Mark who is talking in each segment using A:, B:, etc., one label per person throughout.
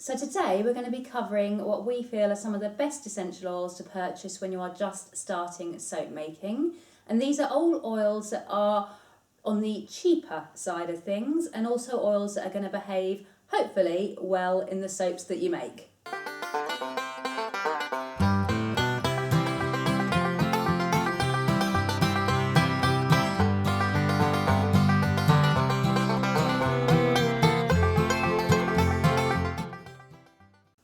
A: So today we're going to be covering what we feel are some of the best essential oils to purchase when you are just starting soap making. And these are all oils that are on the cheaper side of things, and also oils that are going to behave, hopefully, well in the soaps that you make.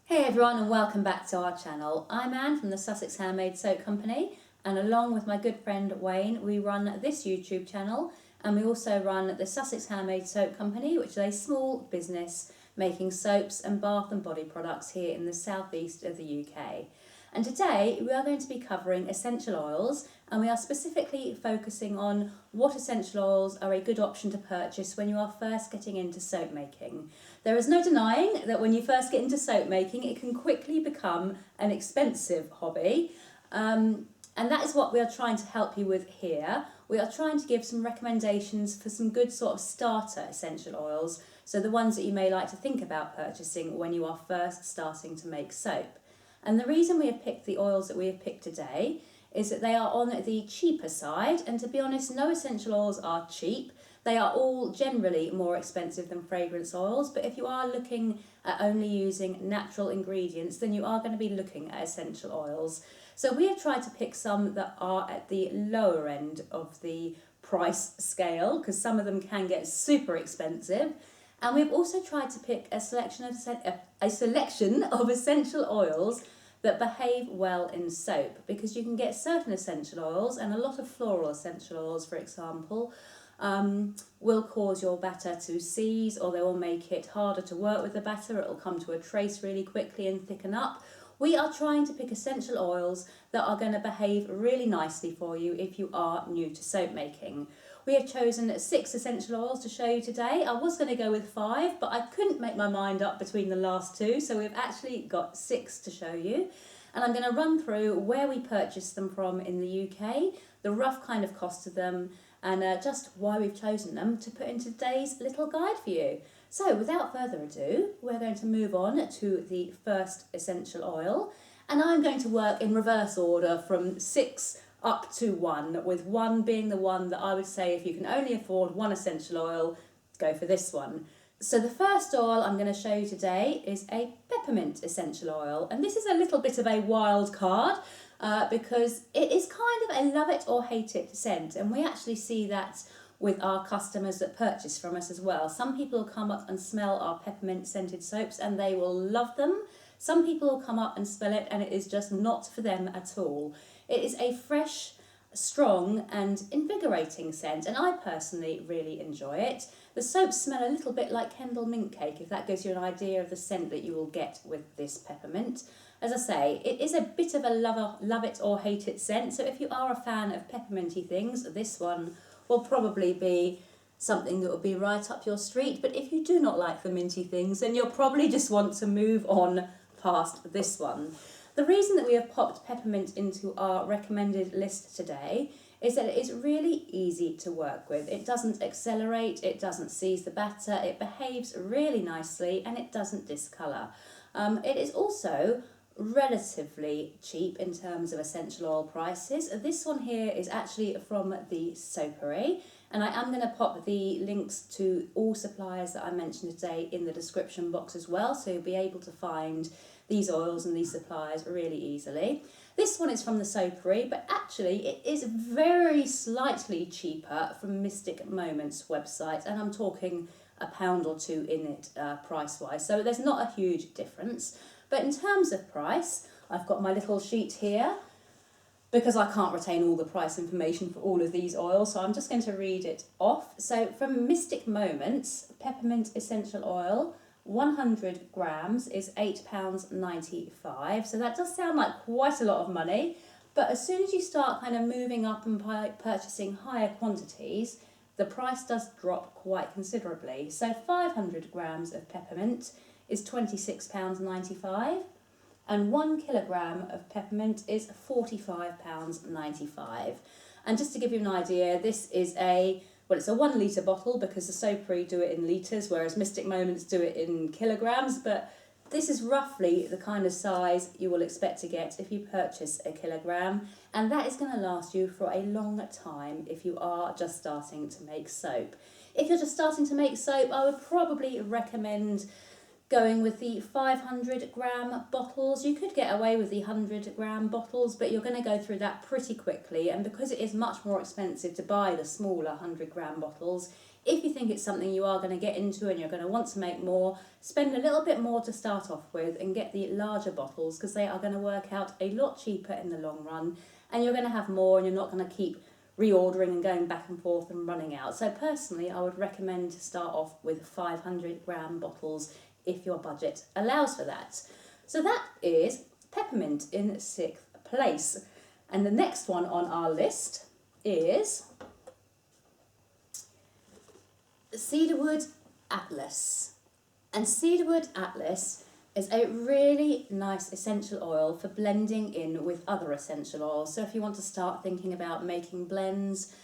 A: Hey everyone, and welcome back to our channel. I'm Anne from the Sussex Handmade Soap Company, and along with my good friend Wayne, we run this YouTube channel, and we also run the Sussex Handmade Soap Company, which is a small business making soaps and bath and body products here in the southeast of the UK. And today we are going to be covering essential oils, and we are specifically focusing on what essential oils are a good option to purchase when you are first getting into soap making. There is no denying that when you first get into soap making, it can quickly become an expensive hobby. And that is what we are trying to help you with here. We are trying to give some recommendations for some good sort of starter essential oils, so the ones that you may like to think about purchasing when you are first starting to make soap. And the reason we have picked the oils that we have picked today is that they are on the cheaper side, and to be honest, no essential oils are cheap. They are all generally more expensive than fragrance oils, but if you are looking at only using natural ingredients, then you are going to be looking at essential oils. So we have tried to pick some that are at the lower end of the price scale, because some of them can get super expensive. And we've also tried to pick a selection of essential oils that behave well in soap, because you can get certain essential oils, and a lot of floral essential oils, for example, will cause your batter to seize, or they will make it harder to work with the batter. It will come to a trace really quickly and thicken up. We are trying to pick essential oils that are going to behave really nicely for you if you are new to soap making. We have chosen 6 essential oils to show you today. I was going to go with 5, but I couldn't make my mind up between the last 2, so we've actually got 6 to show you. And I'm going to run through where we purchased them from in the UK, the rough kind of cost of them, and just why we've chosen them to put into today's little guide for you. So without further ado, we're going to move on to the first essential oil, and I'm going to work in reverse order from 6 up to 1, with 1 being the one that I would say if you can only afford one essential oil, go for this one. So the first oil I'm going to show you today is a peppermint essential oil, and this is a little bit of a wild card because it is kind of a love it or hate it scent, and we actually see that with our customers that purchase from us as well. Some people will come up and smell our peppermint scented soaps and they will love them. Some people will come up and smell it and it is just not for them at all. It is a fresh, strong and invigorating scent, and I personally really enjoy it. The soaps smell a little bit like Kendal mint cake, if that gives you an idea of the scent that you will get with this peppermint. As I say, it is a bit of a love it or hate it scent, so if you are a fan of pepperminty things, this one will probably be something that will be right up your street. But if you do not like the minty things, then you'll probably just want to move on past this one. The reason that we have popped peppermint into our recommended list today is that it is really easy to work with. It doesn't accelerate, it doesn't seize the batter, it behaves really nicely, and it doesn't discolour. It is also relatively cheap in terms of essential oil prices. This one here is actually from the Soapery, and I am going to pop the links to all suppliers that I mentioned today in the description box as well, so you'll be able to find these oils and these suppliers really easily. This one is from the Soapery, but actually it is very slightly cheaper from Mystic Moments website, and I'm talking £1 or 2 in it price-wise, so there's not a huge difference. But in terms of price, I've got my little sheet here because I can't retain all the price information for all of these oils, so I'm just going to read it off. So from Mystic Moments, peppermint essential oil, 100 grams is £8.95, so that does sound like quite a lot of money, but as soon as you start kind of moving up and purchasing higher quantities, the price does drop quite considerably. So 500 grams of peppermint is £26.95, and 1 kilogram of peppermint is £45.95. And just to give you an idea, this is it's a 1 litre bottle because the Soapery do it in litres, whereas Mystic Moments do it in kilograms, but This is roughly the kind of size you will expect to get if you purchase a kilogram, and that is going to last you for a long time if you are just starting to make soap. If you're just starting to make soap, I would probably recommend going with the 500-gram bottles. You could get away with the 100-gram bottles, but you're going to go through that pretty quickly, and because it is much more expensive to buy the smaller 100-gram bottles, if you think it's something you are going to get into and you're going to want to make more, spend a little bit more to start off with and get the larger bottles, because they are going to work out a lot cheaper in the long run, and you're going to have more and you're not going to keep reordering and going back and forth and running out. So personally, I would recommend to start off with 500-gram bottles if your budget allows for that. So that is Peppermint in 6th place. And the next one on our list is Cedarwood Atlas. And Cedarwood Atlas is a really nice essential oil for blending in with other essential oils. So if you want to start thinking about making blends,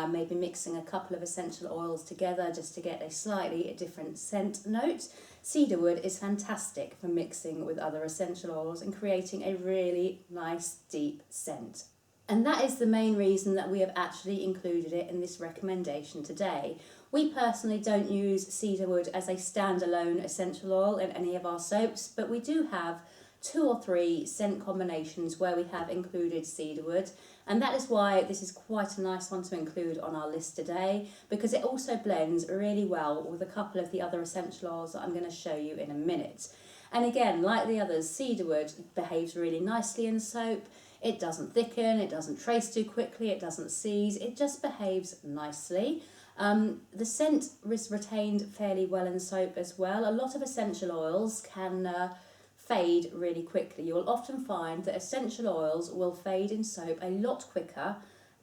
A: maybe mixing a couple of essential oils together just to get a slightly different scent note, Cedarwood is fantastic for mixing with other essential oils and creating a really nice deep scent. And that is the main reason that we have actually included it in this recommendation today. We personally don't use cedarwood as a standalone essential oil in any of our soaps, but we do have 2 or 3 scent combinations where we have included cedarwood, and that is why this is quite a nice one to include on our list today, because it also blends really well with a couple of the other essential oils that I'm going to show you in a minute. And again, like the others, cedarwood behaves really nicely in soap. It doesn't thicken, it doesn't trace too quickly, it doesn't seize, it just behaves nicely. The scent is retained fairly well in soap as well. A lot of essential oils can fade really quickly. You will often find that essential oils will fade in soap a lot quicker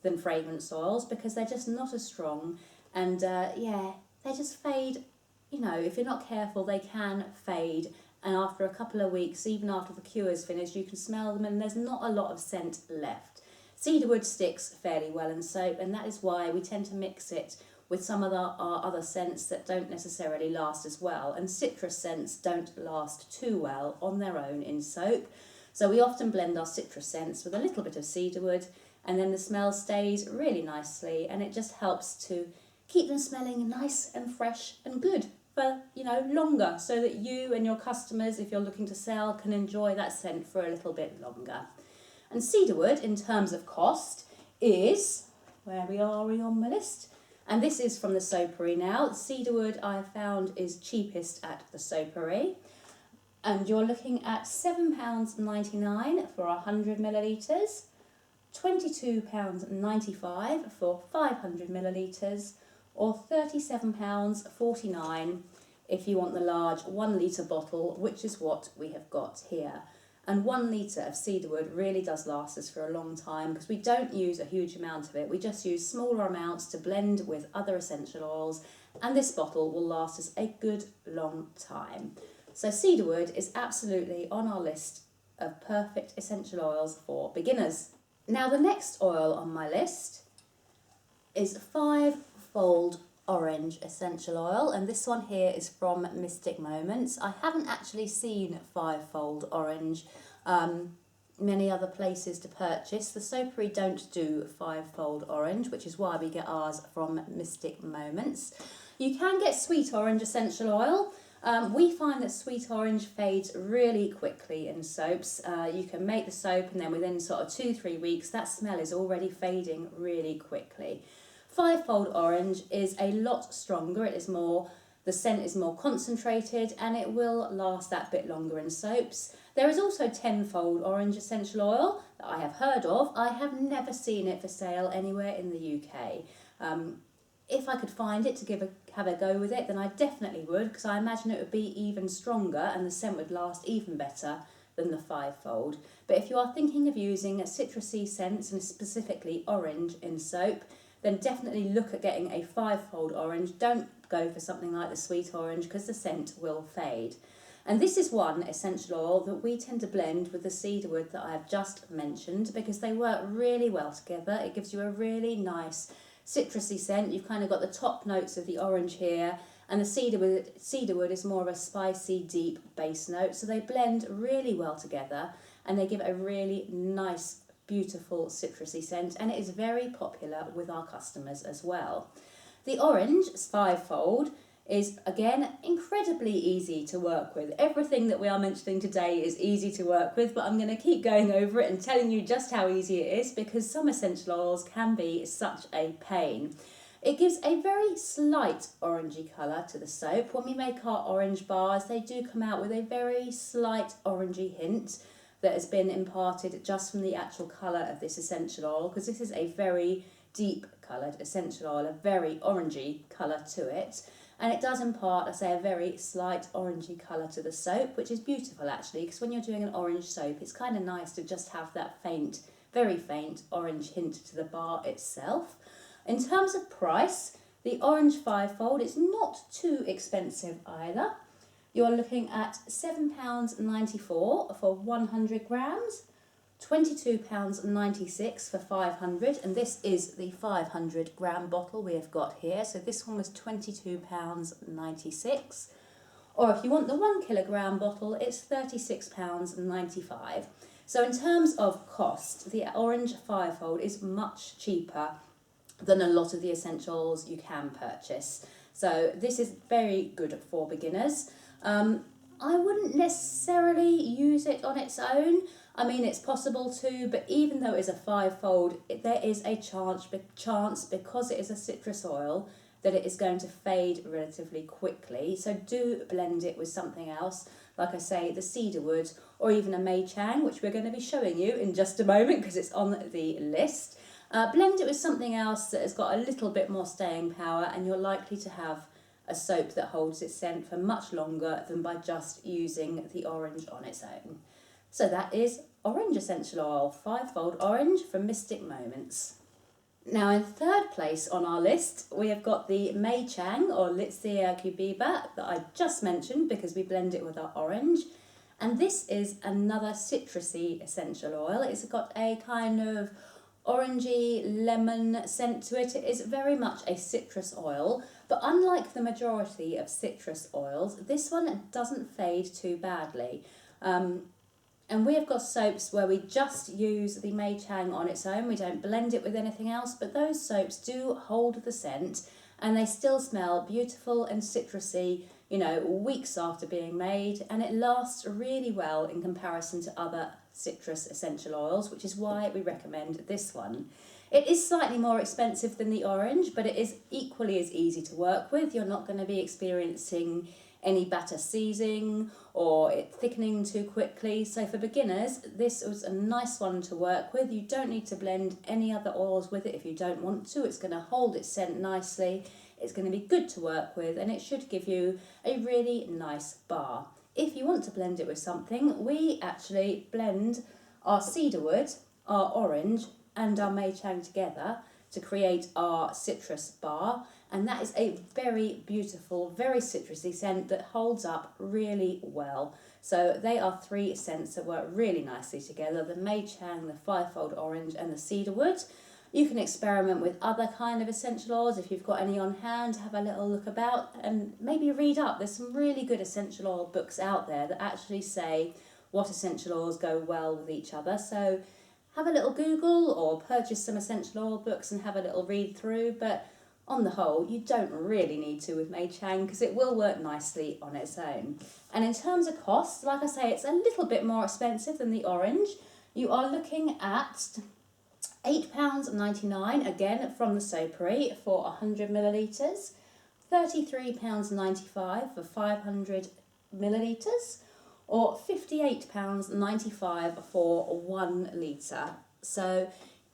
A: than fragrance oils because they're just not as strong, and they just fade. You know, if you're not careful, they can fade, and after a couple of weeks, even after the cure is finished, you can smell them and there's not a lot of scent left. Cedarwood sticks fairly well in soap, and that is why we tend to mix it with some of our other scents that don't necessarily last as well, and citrus scents don't last too well on their own in soap. So we often blend our citrus scents with a little bit of cedarwood, and then the smell stays really nicely, and it just helps to keep them smelling nice and fresh and good for, you know, longer, so that you and your customers, if you're looking to sell, can enjoy that scent for a little bit longer. And cedarwood, in terms of cost, is, where we are on my list, and this is from the Soapery now. Cedarwood, I found, is cheapest at the Soapery. And you're looking at £7.99 for 100 millilitres, £22.95 for 500 millilitres, or £37.49 if you want the large 1 litre bottle, which is what we have got here. And 1 litre of cedarwood really does last us for a long time because we don't use a huge amount of it. We just use smaller amounts to blend with other essential oils, and this bottle will last us a good long time. So cedarwood is absolutely on our list of perfect essential oils for beginners. Now the next oil on my list is 5-fold orange essential oil, and this one here is from Mystic Moments. I haven't actually seen 5-fold orange many other places to purchase. The Soapery don't do 5-fold orange, which is why we get ours from Mystic Moments. You can get sweet orange essential oil. We find that sweet orange fades really quickly in soaps. You can make the soap and then within sort of 2-3 weeks that smell is already fading really quickly. 5-fold orange is a lot stronger. It is more, the scent is more concentrated, and it will last that bit longer in soaps. There is also 10-fold orange essential oil that I have heard of. I have never seen it for sale anywhere in the UK. If I could find it to have a go with it, then I definitely would, because I imagine it would be even stronger and the scent would last even better than the 5-fold. But if you are thinking of using a citrusy scents, and specifically orange in soap, then definitely look at getting a 5-fold orange. Don't go for something like the sweet orange because the scent will fade. And this is one essential oil that we tend to blend with the cedarwood that I have just mentioned because they work really well together. It gives you a really nice citrusy scent. You've kind of got the top notes of the orange here, and the cedarwood is more of a spicy, deep base note, so they blend really well together and they give a really nice, beautiful citrusy scent, and it is very popular with our customers as well. The orange fivefold is again incredibly easy to work with. Everything that we are mentioning today is easy to work with, but I'm going to keep going over it and telling you just how easy it is, because some essential oils can be such a pain. It gives a very slight orangey colour to the soap. When we make our orange bars, they do come out with a very slight orangey hint that has been imparted just from the actual colour of this essential oil, because this is a very deep coloured essential oil, a very orangey colour to it. And it does impart, I say, a very slight orangey colour to the soap, which is beautiful actually, because when you're doing an orange soap, it's kind of nice to just have that faint, very faint orange hint to the bar itself. In terms of price, the orange fivefold is not too expensive either. You're looking at £7.94 for 100 grams, £22.96 for 500, and this is the 500 gram bottle we have got here, so this one was £22.96, or if you want the 1 kilogram bottle, it's £36.95. So in terms of cost, the orange fivefold is much cheaper than a lot of the essentials you can purchase, so this is very good for beginners. I wouldn't necessarily use it on its own. I mean, it's possible to, but even though it's a fivefold, there is a chance, because it is a citrus oil, that it is going to fade relatively quickly. So do blend it with something else, like I say, the cedarwood, or even a Meichang, which we're going to be showing you in just a moment because it's on the list. Blend it with something else that has got a little bit more staying power, and you're likely to have a soap that holds its scent for much longer than by just using the orange on its own. So that is orange essential oil, fivefold orange from Mystic Moments. Now in third place on our list, we have got the Meichang or Litsea Cubiba that I just mentioned because we blend it with our orange. And this is another citrusy essential oil. It's got a kind of orangey lemon scent to it. It is very much a citrus oil, but unlike the majority of citrus oils, this one doesn't fade too badly. And we have got soaps where we just use the Meichang on its own, we don't blend it with anything else, but those soaps do hold the scent and they still smell beautiful and citrusy, you know, weeks after being made, and it lasts really well in comparison to other citrus essential oils, which is why we recommend this one. It is slightly more expensive than the orange, but it is equally as easy to work with. You're not going to be experiencing any batter seizing or it thickening too quickly. So for beginners, this was a nice one to work with. You don't need to blend any other oils with it if you don't want to. It's going to hold its scent nicely. It's going to be good to work with, and it should give you a really nice bar. If you want to blend it with something, we actually blend our cedarwood, our orange and our Meichang together to create our citrus bar, and that is a very beautiful, very citrusy scent that holds up really well. So they are three scents that work really nicely together, the Meichang, the fivefold orange and the cedarwood. You can experiment with other kind of essential oils if you've got any on hand. Have a little look about and maybe read up. There's some really good essential oil books out there that actually say what essential oils go well with each other. So have a little Google or purchase some essential oil books and have a little read through. But on the whole, you don't really need to with Meichang because it will work nicely on its own. And in terms of cost, like I say, it's a little bit more expensive than the orange. You are looking at £8.99 again from the Soapery for 100 millilitres, £33.95 for 500 millilitres, or £58.95 for 1 litre. So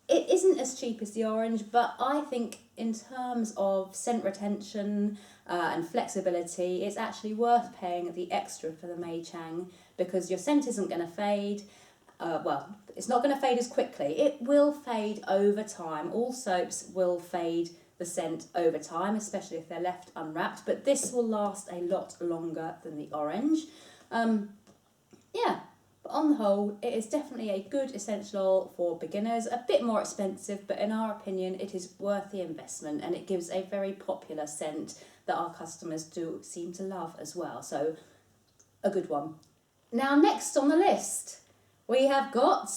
A: it isn't as cheap as the orange, but I think in terms of scent retention and flexibility, it's actually worth paying the extra for the Meichang because your scent isn't going to fade. Well, it's not going to fade as quickly. It will fade over time. All soaps will fade the scent over time, especially if they're left unwrapped, but this will last a lot longer than the orange. Yeah, but on the whole, it is definitely a good essential oil for beginners. A bit more expensive, but in our opinion, it is worth the investment and it gives a very popular scent that our customers do seem to love as well. So a good one. Now next on the list, we have got,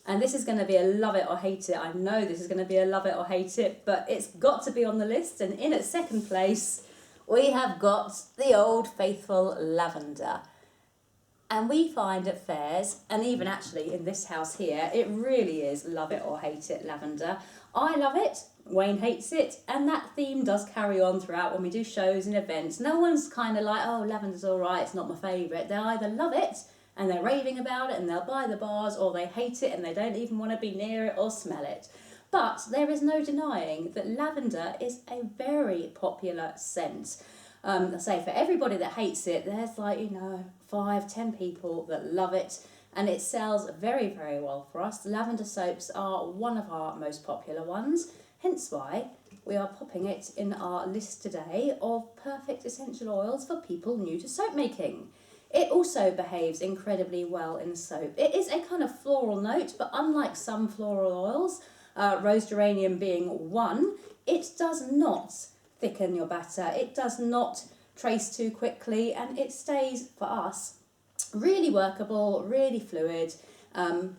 A: and this is going to be a love it or hate it. I know this is going to be a love it or hate it, but it's got to be on the list. And in at second place, we have got the old faithful lavender. And we find at fairs, and even actually in this house here, it really is love it or hate it lavender. I love it, Wayne hates it, and that theme does carry on throughout when we do shows and events. No one's kind of like, oh, lavender's all right, it's not my favourite. They either love it and they're raving about it and they'll buy the bars, or they hate it and they don't even want to be near it or smell it. But there is no denying that lavender is a very popular scent. I say for everybody that hates it, there's like, 5-10 people that love it, and it sells very, very well for us. Lavender soaps are one of our most popular ones, hence why we are popping it in our list today of perfect essential oils for people new to soap making. It also behaves incredibly well in soap. It is a kind of floral note, but unlike some floral oils, rose geranium being one, it does not thicken your batter. It does not trace too quickly, and it stays, for us, really workable, really fluid, and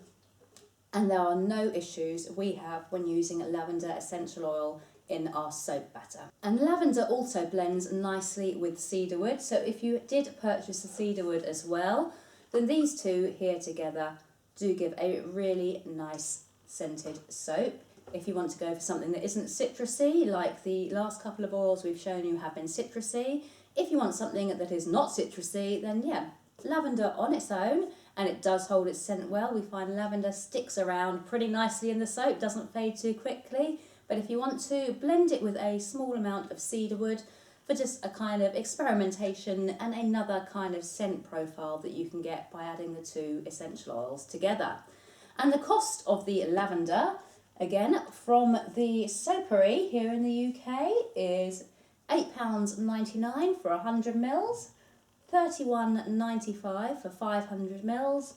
A: there are no issues we have when using lavender essential oil in our soap batter. And lavender also blends nicely with cedarwood, so if you did purchase the cedarwood as well, then these two here together do give a really nice scented soap. If you want to go for something that isn't citrusy, like the last couple of oils we've shown you have been citrusy, if you want something that is not citrusy, then yeah, lavender on its own, and it does hold its scent well. We find lavender sticks around pretty nicely in the soap, doesn't fade too quickly. But if you want to blend it with a small amount of cedarwood for just a kind of experimentation and another kind of scent profile that you can get by adding the two essential oils together. And the cost of the lavender, again, from the Soapery here in the UK, is £8.99 for 100 mils, £31.95 for 500 mils,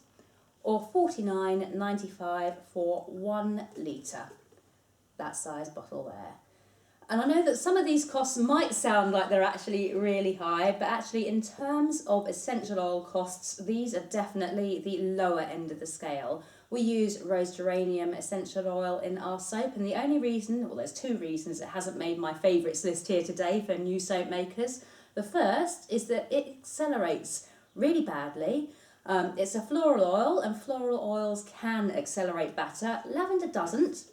A: or £49.95 for 1 litre. That size bottle there. And I know that some of these costs might sound like they're actually really high, but actually in terms of essential oil costs, these are definitely the lower end of the scale. We use rose geranium essential oil in our soap, and the only reason, well, there's two reasons it hasn't made my favourites list here today for new soap makers. The first is that it accelerates really badly. It's a floral oil, and floral oils can accelerate batter. Lavender doesn't.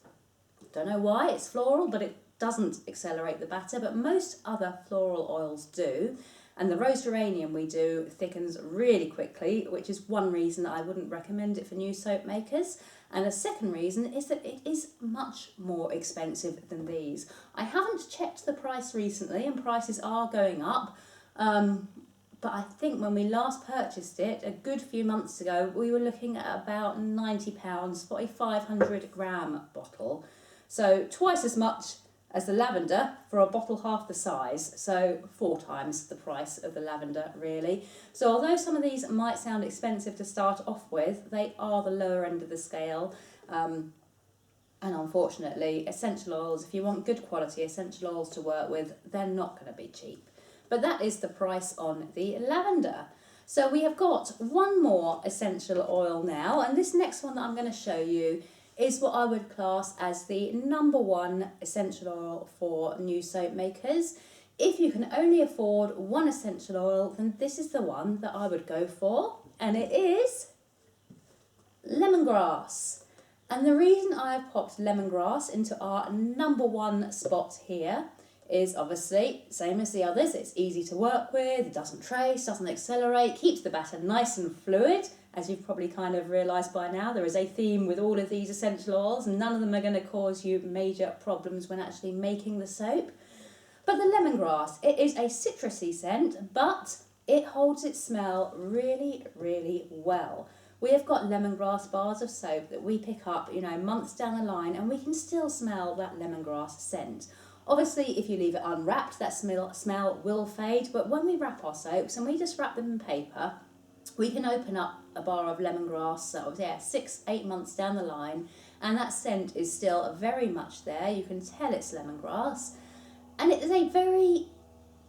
A: Don't know why, it's floral, but it doesn't accelerate the batter, but most other floral oils do. And the rose geranium we do thickens really quickly, which is one reason that I wouldn't recommend it for new soap makers. And the second reason is that it is much more expensive than these. I haven't checked the price recently, and prices are going up. But I think when we last purchased it, a good few months ago, we were looking at about £90 for a 500 gram bottle. So twice as much as the lavender for a bottle half the size, so 4 times the price of the lavender really. So although some of these might sound expensive to start off with, they are the lower end of the scale, and unfortunately essential oils, if you want good quality essential oils to work with, they're not going to be cheap. But that is the price on the lavender. So we have got one more essential oil now, and this next one that I'm going to show you is what I would class as the number one essential oil for new soap makers. If you can only afford one essential oil, then this is the one that I would go for, and it is lemongrass. And the reason I've popped lemongrass into our number one spot here is obviously same as the others. It's easy to work with, it doesn't trace, doesn't accelerate, keeps the batter nice and fluid. As you've probably kind of realised by now, there is a theme with all of these essential oils, and none of them are going to cause you major problems when actually making the soap. But the lemongrass, it is a citrusy scent, but it holds its smell really, really well. We have got lemongrass bars of soap that we pick up, months down the line, and we can still smell that lemongrass scent. Obviously, if you leave it unwrapped, that smell will fade, but when we wrap our soaps, and we just wrap them in paper, we can open up a bar of lemongrass, 6-8 months down the line, and that scent is still very much there. You can tell it's lemongrass, and it is a very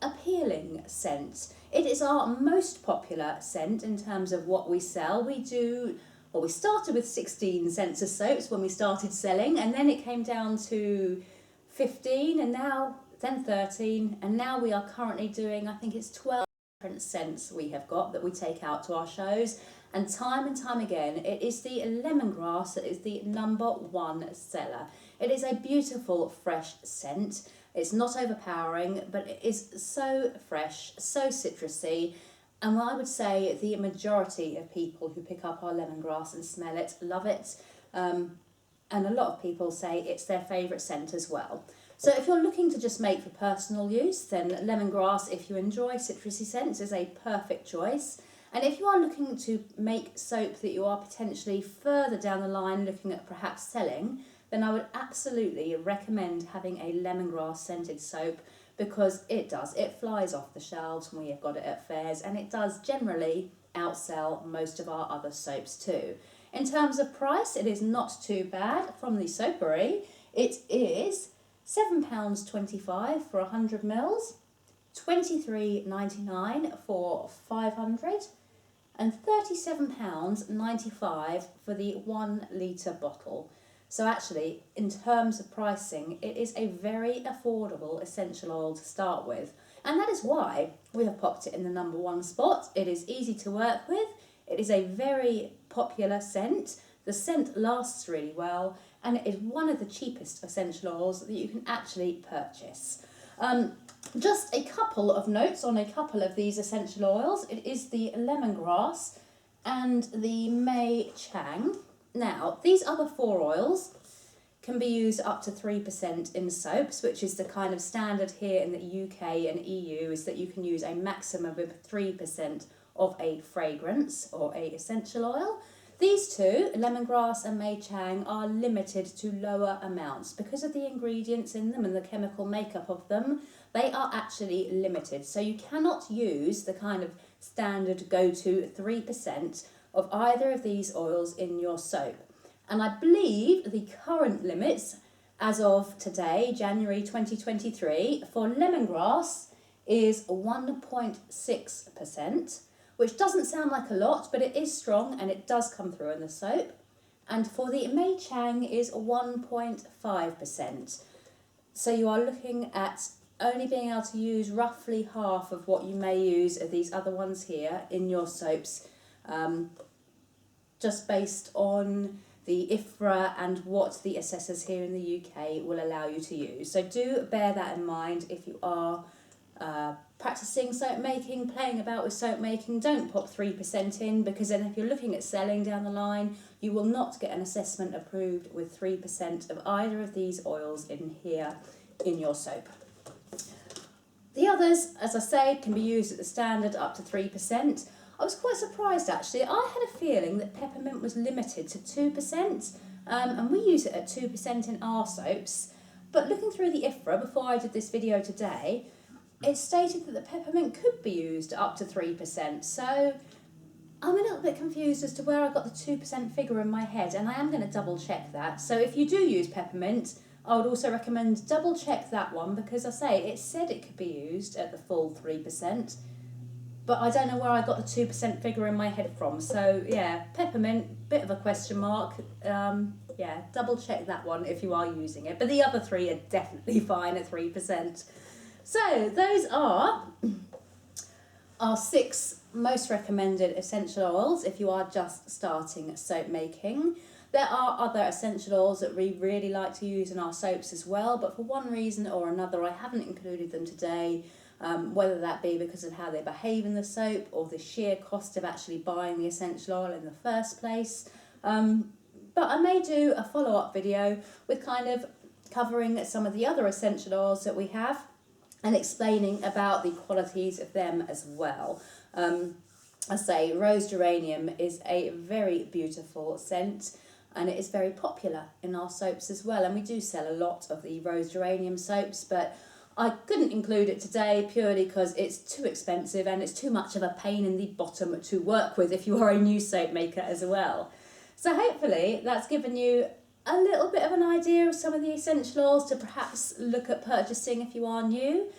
A: appealing scent. It is our most popular scent in terms of what we sell. We started with 16 scents of soaps when we started selling, and then it came down to 15, and then 13, and now we are currently doing, I think it's 12 different scents we have got that we take out to our shows. And time again, it is the lemongrass that is the #1 seller. It is a beautiful, fresh scent. It's not overpowering, but it is so fresh, so citrusy. And I would say the majority of people who pick up our lemongrass and smell it love it. And a lot of people say it's their favourite scent as well. So if you're looking to just make for personal use, then lemongrass, if you enjoy citrusy scents, is a perfect choice. And if you are looking to make soap that you are potentially further down the line looking at perhaps selling, then I would absolutely recommend having a lemongrass scented soap, because it flies off the shelves when we have got it at fairs, and it does generally outsell most of our other soaps too. In terms of price, it is not too bad from the Soapery. It is £7.25 for 100 mils, £23.99 for 500, and £37.95 for the 1 litre bottle. So actually, in terms of pricing, it is a very affordable essential oil to start with. And that is why we have popped it in the #1 spot. It is easy to work with. It is a very popular scent. The scent lasts really well, and it is one of the cheapest essential oils that you can actually purchase. Just a couple of notes on a couple of these essential oils. It is the lemongrass and the Meichang. Now, these other 4 oils can be used up to 3% in soaps, which is the kind of standard here in the UK and EU, is that you can use a maximum of 3% of a fragrance or a essential oil. These two, lemongrass and Meichang, are limited to lower amounts because of the ingredients in them and the chemical makeup of them. They are actually limited, so you cannot use the kind of standard go-to 3% of either of these oils in your soap. And I believe the current limits as of today, January 2023, for lemongrass is 1.6%, which doesn't sound like a lot, but it is strong and it does come through in the soap. And for the Meichang is 1.5%. So you are looking at only being able to use roughly half of what you may use of these other ones here in your soaps, just based on the IFRA and what the assessors here in the UK will allow you to use. So do bear that in mind if you are practicing soap making, playing about with soap making. Don't pop 3% in, because then if you're looking at selling down the line, you will not get an assessment approved with 3% of either of these oils in here in your soap. The others, as I say, can be used at the standard up to 3%. I was quite surprised actually. I had a feeling that peppermint was limited to 2%, and we use it at 2% in our soaps. But looking through the IFRA before I did this video today, it stated that the peppermint could be used up to 3%. So I'm a little bit confused as to where I got the 2% figure in my head, and I am going to double check that. So if you do use peppermint, I would also recommend double check that one, because I say it said it could be used at the full 3%. But I don't know where I got the 2% figure in my head from. So yeah, peppermint, bit of a question mark. Yeah, double check that one if you are using it. But the other 3 are definitely fine at 3%. So those are our 6 most recommended essential oils if you are just starting soap making. There are other essential oils that we really like to use in our soaps as well, but for one reason or another I haven't included them today. Whether that be because of how they behave in the soap or the sheer cost of actually buying the essential oil in the first place. But I may do a follow-up video with kind of covering some of the other essential oils that we have and explaining about the qualities of them as well. I say rose geranium is a very beautiful scent, and it is very popular in our soaps as well, and we do sell a lot of the rose geranium soaps, but I couldn't include it today purely because it's too expensive and it's too much of a pain in the bottom to work with if you are a new soap maker as well. So hopefully that's given you a little bit of an idea of some of the essential oils to perhaps look at purchasing if you are new.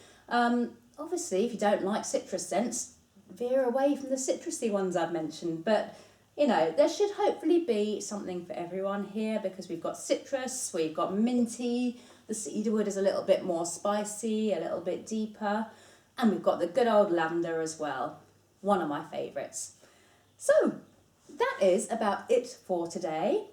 A: obviously, if you don't like citrus scents, veer away from the citrusy ones I've mentioned. But, you know, there should hopefully be something for everyone here, because we've got citrus, we've got minty, the cedarwood is a little bit more spicy, a little bit deeper, and we've got the good old lavender as well, one of my favourites. So, that is about it for today.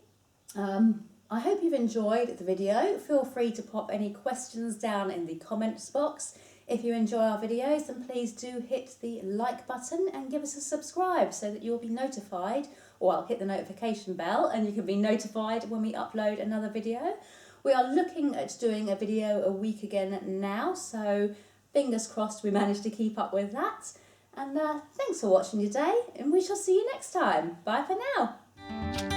A: I hope you've enjoyed the video. Feel free to pop any questions down in the comments box. If you enjoy our videos, then please do hit the like button and give us a subscribe so that you'll be notified, or I'll hit the notification bell and you can be notified when we upload another video. We are looking at doing a video a week again now, so fingers crossed we manage to keep up with that. And thanks for watching today, and we shall see you next time. Bye for now.